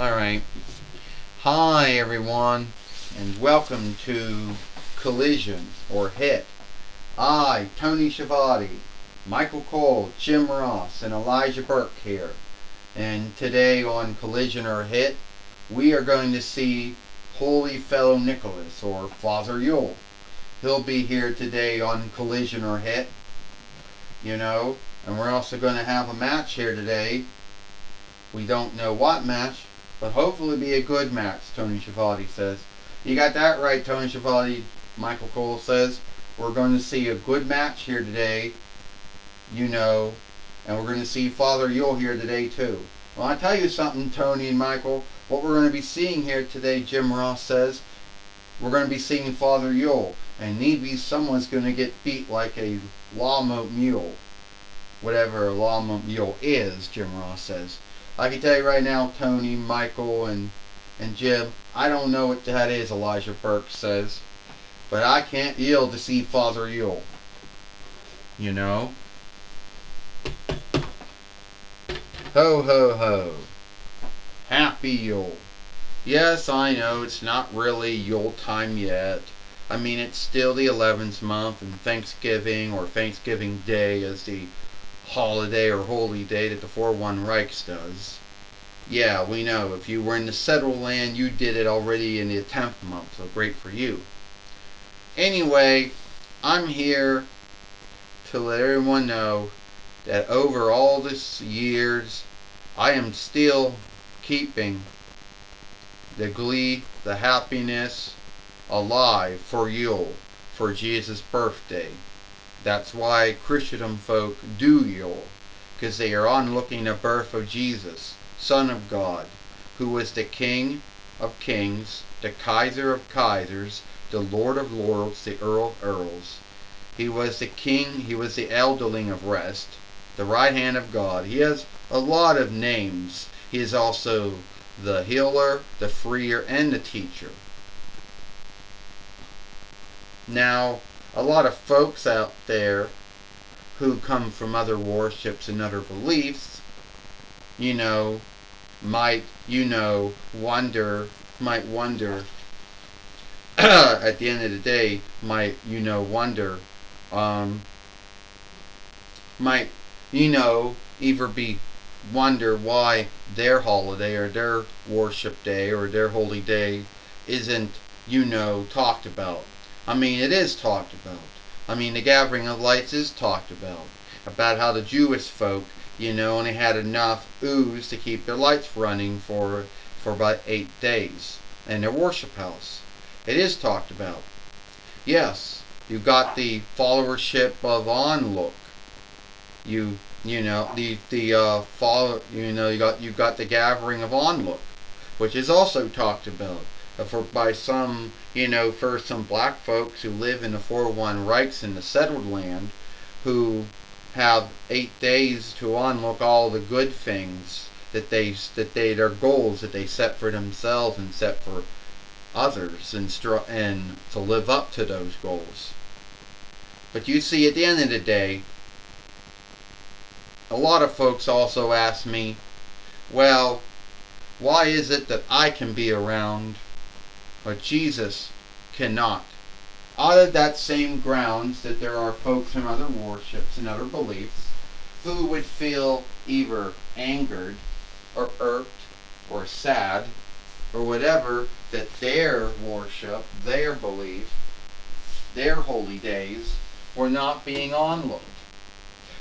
Alright. Hi everyone, and welcome to Collision or Hit. I, Tony Schiavone, Michael Cole, Jim Ross, and Elijah Burke here. And today on Collision or Hit, we are going to see Holy Fellow Nicholas, or Father Yule. He'll be here today on Collision or Hit, and we're also going to have a match here today. We don't know what match, but hopefully be a good match, Tony Schiavone says. You got that right, Tony Schiavone, Michael Cole says. We're going to see a good match here today, and we're going to see Father Yule here today too. Well, I tell you something, Tony and Michael, what we're going to be seeing here today, Jim Ross says, we're going to be seeing Father Yule, and need be someone's going to get beat like a llama mule. Whatever a llama mule is, Jim Ross says. I can tell you right now, Tony, Michael, and Jim, I don't know what that is, Elijah Burke says. But I can't yield to see Father Yule. Ho, ho, ho. Happy Yule. Yes, I know it's not really Yule time yet. I mean, it's still the 11th month, and Thanksgiving or Thanksgiving Day is the holiday or holy day that the 4-1 Reichs does. Yeah, we know. If you were in the settled land, you did it already in the 10th month, so great for you. Anyway, I'm here to let everyone know that over all these years, I am still keeping the glee, the happiness alive for Yule, for Jesus' birthday. That's why Christendom folk do Yule, because they are on looking the birth of Jesus, Son of God, who was the King of Kings, the Kaiser of Kaisers, the Lord of Lords, the Earl of Earls. He was the King, he was the Elderling of Rest, the right hand of God. He has a lot of names. He is also the healer, the freer, and the teacher. Now, a lot of folks out there who come from other worships and other beliefs, might wonder at the end of the day, might either be wonder why their holiday or their worship day or their holy day isn't, talked about. I mean, it is talked about. I mean, the Gathering of Lights is talked about how the Jewish folk, only had enough ooze to keep their lights running for about 8 days in their worship house. It is talked about. Yes, you got the followership of Onlook. You got the Gathering of Onlook, which is also talked about by some, for some black folks who live in the 4-1 Reichs in the settled land, who have 8 days to unlock all the good things their goals that they set for themselves and set for others, and to live up to those goals. But you see, at the end of the day, a lot of folks also ask me, well, why is it that I can be around but Jesus cannot? Out of that same grounds that there are folks in other worships and other beliefs who would feel either angered or irked or sad or whatever that their worship, their belief, their holy days were not being onlooked.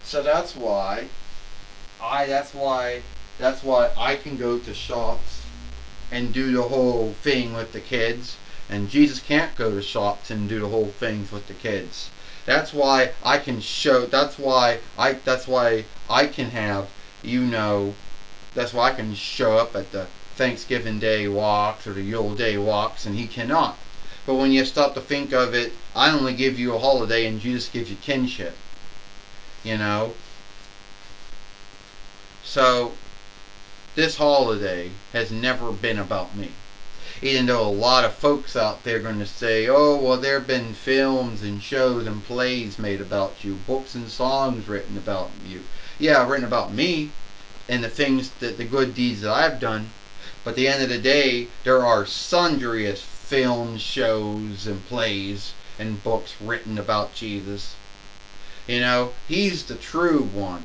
So that's why I can go to shops and do the whole thing with the kids, and Jesus can't go to shops and do the whole things with the kids. That's why I can show. That's why I can have. That's why I can show up at the Thanksgiving Day walks or the Yule Day walks, and he cannot. But when you stop to think of it, I only give you a holiday, and Jesus gives you kinship. So this holiday has never been about me. Even though a lot of folks out there are going to say, oh, well, there have been films and shows and plays made about you, books and songs written about you. Yeah, written about me and the things, the good deeds that I've done. But at the end of the day, there are sundry films, shows, and plays and books written about Jesus. You know, he's the true one.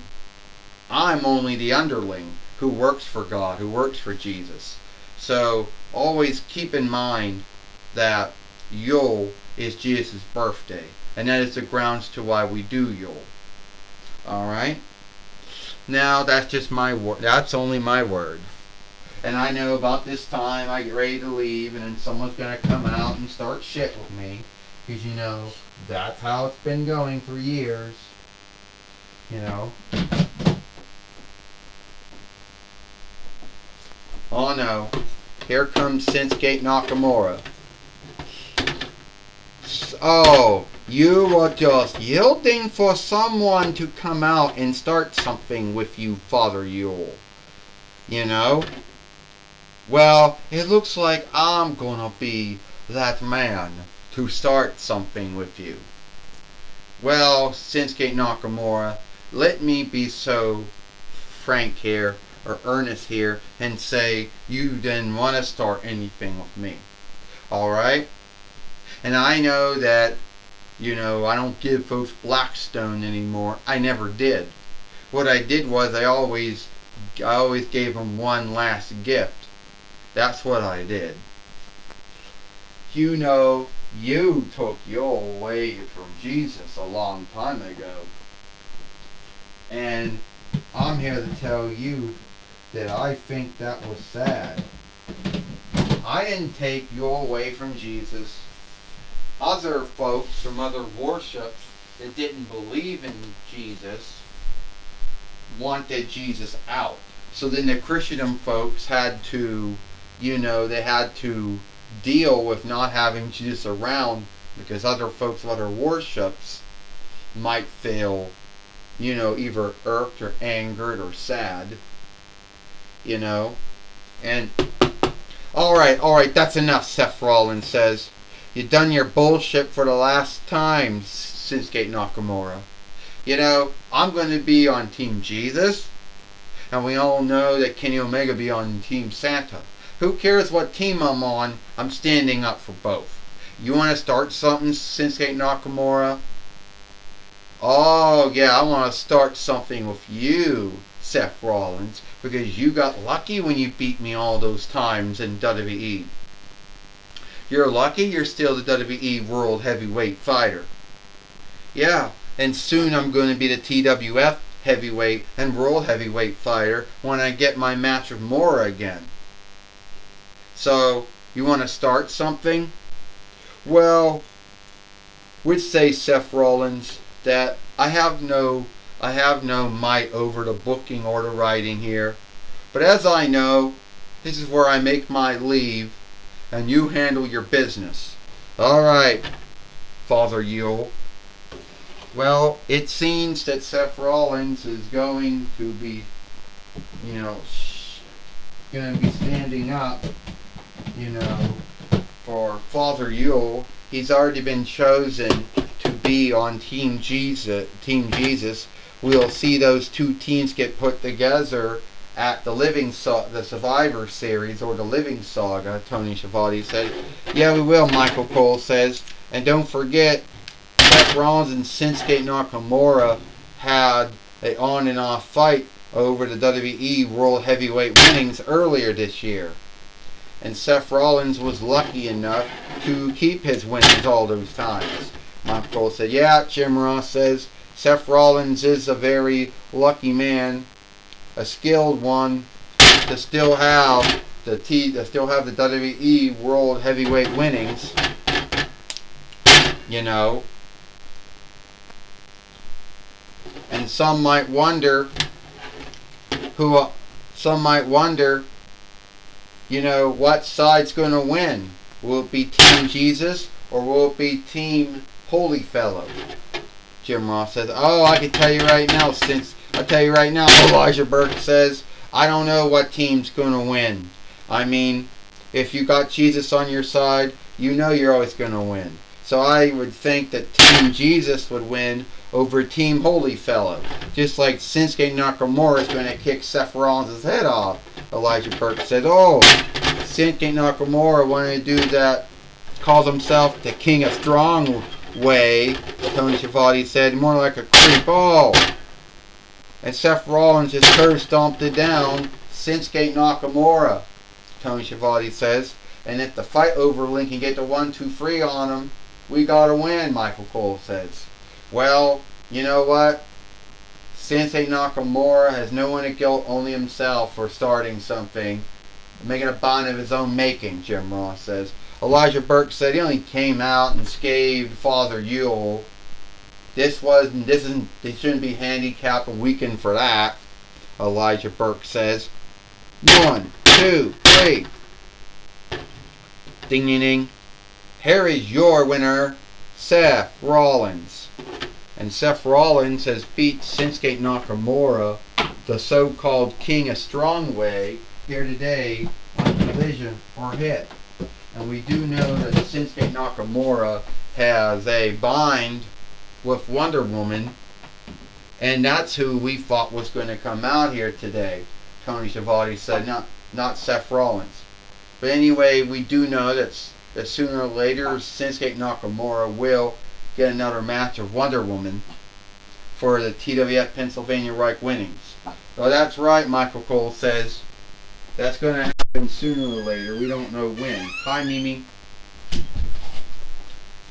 I'm only the underling who works for God, who works for Jesus. So always keep in mind that Yule is Jesus' birthday. And that is the grounds to why we do Yule. Alright? Now that's just my word. That's only my word. And I know about this time I get ready to leave and then someone's going to come out and start shit with me. Because you know, that's how it's been going for years. You know. Oh no. Here comes Shinsuke Nakamura. Oh, you were just yielding for someone to come out and start something with you, Father Yule. You know? Well, it looks like I'm gonna be that man to start something with you. Well, Shinsuke Nakamura, let me be so frank here, or earnest here, and say you didn't want to start anything with me. Alright? And I know that, you know, I don't give folks Blackstone anymore. I never did. What I did was I always gave them one last gift. That's what I did. You know, you took your way from Jesus a long time ago. And I'm here to tell you that I think that was sad. I didn't take your way from Jesus. Other folks from other worships that didn't believe in Jesus wanted Jesus out. So then the Christendom folks had to, you know, they had to deal with not having Jesus around because other folks of other worships might feel, you know, either irked or angered or sad. You know? And alright, that's enough, Seth Rollins says. You've done your bullshit for the last time, Shinsuke Nakamura. You know, I'm going to be on Team Jesus, and we all know that Kenny Omega be on Team Santa. Who cares what team I'm on? I'm standing up for both. You want to start something, Shinsuke Nakamura? Oh, yeah, I want to start something with you, Seth Rollins, because you got lucky when you beat me all those times in WWE. You're lucky you're still the WWE World Heavyweight Fighter. Yeah, and soon I'm going to be the TWF Heavyweight and World Heavyweight Fighter when I get my match with Mora again. So, you want to start something? Well, we'd say, Seth Rollins, that I have no might over the booking or the writing here. But as I know, this is where I make my leave, and you handle your business. Alright, Father Yule. Well, it seems that Seth Rollins is going to be, you know, going to be standing up, you know, for Father Yule. He's already been chosen to be on Team Jesus. We'll see those two teams get put together at the Survivor Series, or the Living Saga, Tony Schiavone said. Yeah, we will, Michael Cole says. And don't forget, Seth Rollins and Shinsuke Nakamura had an on and off fight over the WWE World Heavyweight winnings earlier this year. And Seth Rollins was lucky enough to keep his winnings all those times. Michael Cole said, yeah, Jim Ross says, Seth Rollins is a very lucky man, a skilled one, to still have the WWE World Heavyweight winnings. You know. And some might wonder, you know, what side's going to win. Will it be Team Jesus or will it be Team Holy Fellow? Jim Ross says, oh, I can tell you right now, Elijah Burke says, I don't know what team's going to win. I mean, if you got Jesus on your side, you know you're always going to win. So I would think that Team Jesus would win over Team Holy Fellow. Just like Shinsuke Nakamura is going to kick Seth Rollins' head off. Elijah Burke said, oh, Shinsuke Nakamura wanted to do that, calls himself the King of Strong Way. Tony Schiavone said, more like a creep. Oh! And Seth Rollins just curb stomped it down. Shinsuke Nakamura, Tony Schiavone says. And if the Fight Over link can get the 1, 2, 3 on him, we gotta win, Michael Cole says. Well, you know what? Shinsuke Nakamura has no one to guilt, only himself for starting something, making a bond of his own making, Jim Ross says. Elijah Burke said he only came out and scathed Father Yule. They shouldn't be handicapped and weakened for that, Elijah Burke says. 1, 2, 3. Ding ding ding. Here is your winner, Seth Rollins. And Seth Rollins has beat Shinsuke Nakamura, the so-called King of Strongway, here today on Collision or Hit. And we do know that Shinsuke Nakamura has a bind with Wonder Woman, and that's who we thought was going to come out here today. Tony Schiavone said, not Seth Rollins. But anyway, we do know that sooner or later Shinsuke Nakamura will get another match of Wonder Woman for the TWF Pennsylvania Reich winnings. Well, that's right, Michael Cole says. That's going to happen sooner or later. We don't know when. Hi, Mimi.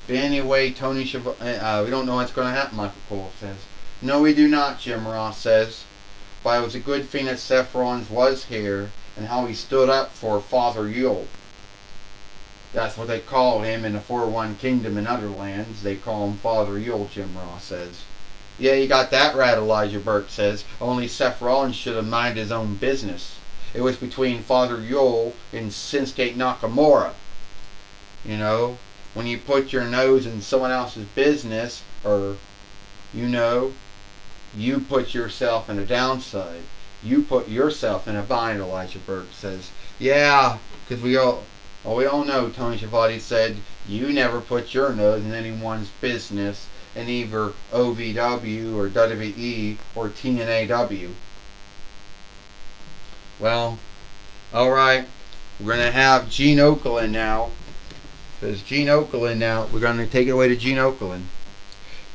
But anyway, Tony Schiavone, we don't know what's going to happen, Michael Cole says. No, we do not, Jim Ross says. But it was a good thing that Seth Rollins was here and how he stood up for Father Yule. That's what they call him in the 4-1 Kingdom in other lands. They call him Father Yule, Jim Ross says. Yeah, you got that right, Elijah Burke says. Only Seth Rollins should have minded his own business. It was between Father Yule and Shinsuke Nakamura. You know, when you put your nose in someone else's business, or, you know, you put yourself in a downside. You put yourself in a bind, Elijah Burke says. Yeah, because we all know, Tony Schiavone said, you never put your nose in anyone's business in either OVW or WWE or TNAW. Well, alright, we're going to have Gene Okerlund now. Because Gene Okerlund now, we're going to take it away to Gene Okerlund.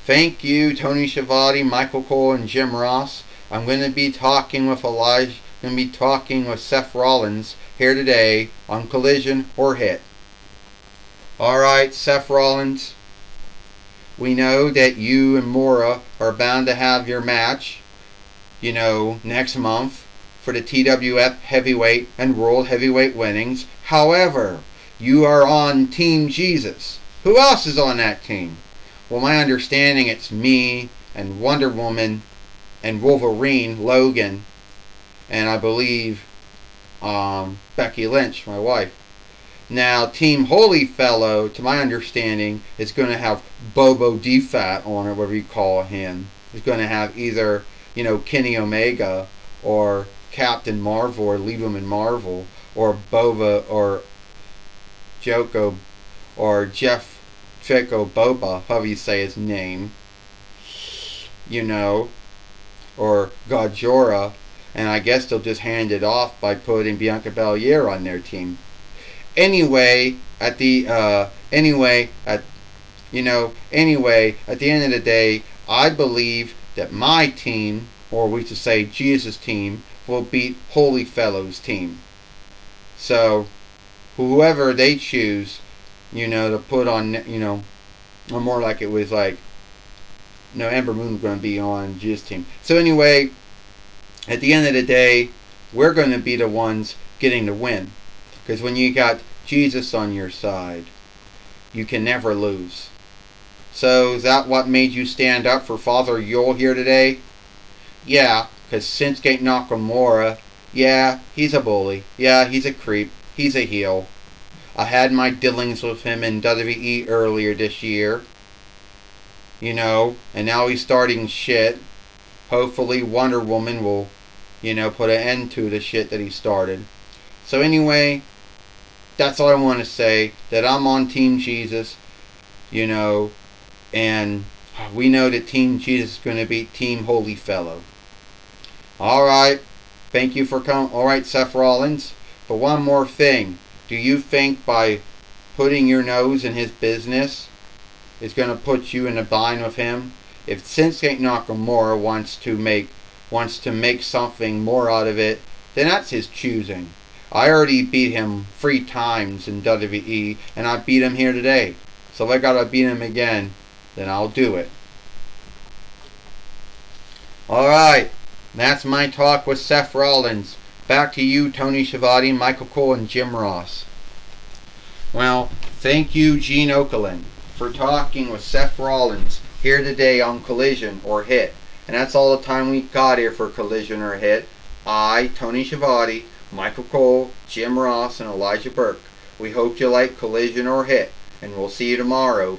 Thank you, Tony Schiavone, Michael Cole, and Jim Ross. I'm going to be talking with Seth Rollins here today on Collision or Hit. Alright, Seth Rollins. We know that you and Mora are bound to have your match, you know, next month for the TWF Heavyweight and World Heavyweight winnings. However, you are on Team Jesus. Who else is on that team? Well, my understanding it's me and Wonder Woman and Wolverine, Logan, and I believe Becky Lynch, my wife. Now, Team Holy Fellow, to my understanding, is going to have Bobo DeFat on it, whatever you call him. He's going to have either, you know, Kenny Omega or Captain Marvel or Lieberman Marvel or Bova or Joko or Jeff Fico Boba, however you say his name, you know, or Gajora, and I guess they'll just hand it off by putting Bianca Belair on their team. Anyway, at the end of the day, I believe that my team, or we should say Jesus' team, will beat Holy Fellow's team. So, whoever they choose, you know, to put on, you know, or more like it was like, no, Ember Moon's going to be on Jesus' team. So anyway, at the end of the day, we're going to be the ones getting the win. Because when you got Jesus on your side, you can never lose. So is that what made you stand up for Father Yule here today? Yeah, because Shinsuke Nakamura, yeah, he's a bully. Yeah, he's a creep. He's a heel. I had my dealings with him in WWE earlier this year. You know, and now he's starting shit. Hopefully Wonder Woman will, you know, put an end to the shit that he started. So anyway, that's all I want to say. That I'm on Team Jesus. you know, and we know that Team Jesus is going to beat Team Holy Fellow. Alright, thank you for coming. Alright, Seth Rollins, but one more thing. Do you think by putting your nose in his business is going to put you in a bind with him? If Shinsuke Nakamura wants to make something more out of it, then that's his choosing. I already beat him 3 times in WWE, and I beat him here today. So if I gotta beat him again, then I'll do it. Alright, that's my talk with Seth Rollins. Back to you, Tony Schiavone, Michael Cole, and Jim Ross. Well, thank you, Gene Okerlund, for talking with Seth Rollins here today on Collision or Hit. And that's all the time we got here for Collision or Hit. I, Tony Schiavone, Michael Cole, Jim Ross, and Elijah Burke. We hope you like Collision or Hit, and we'll see you tomorrow.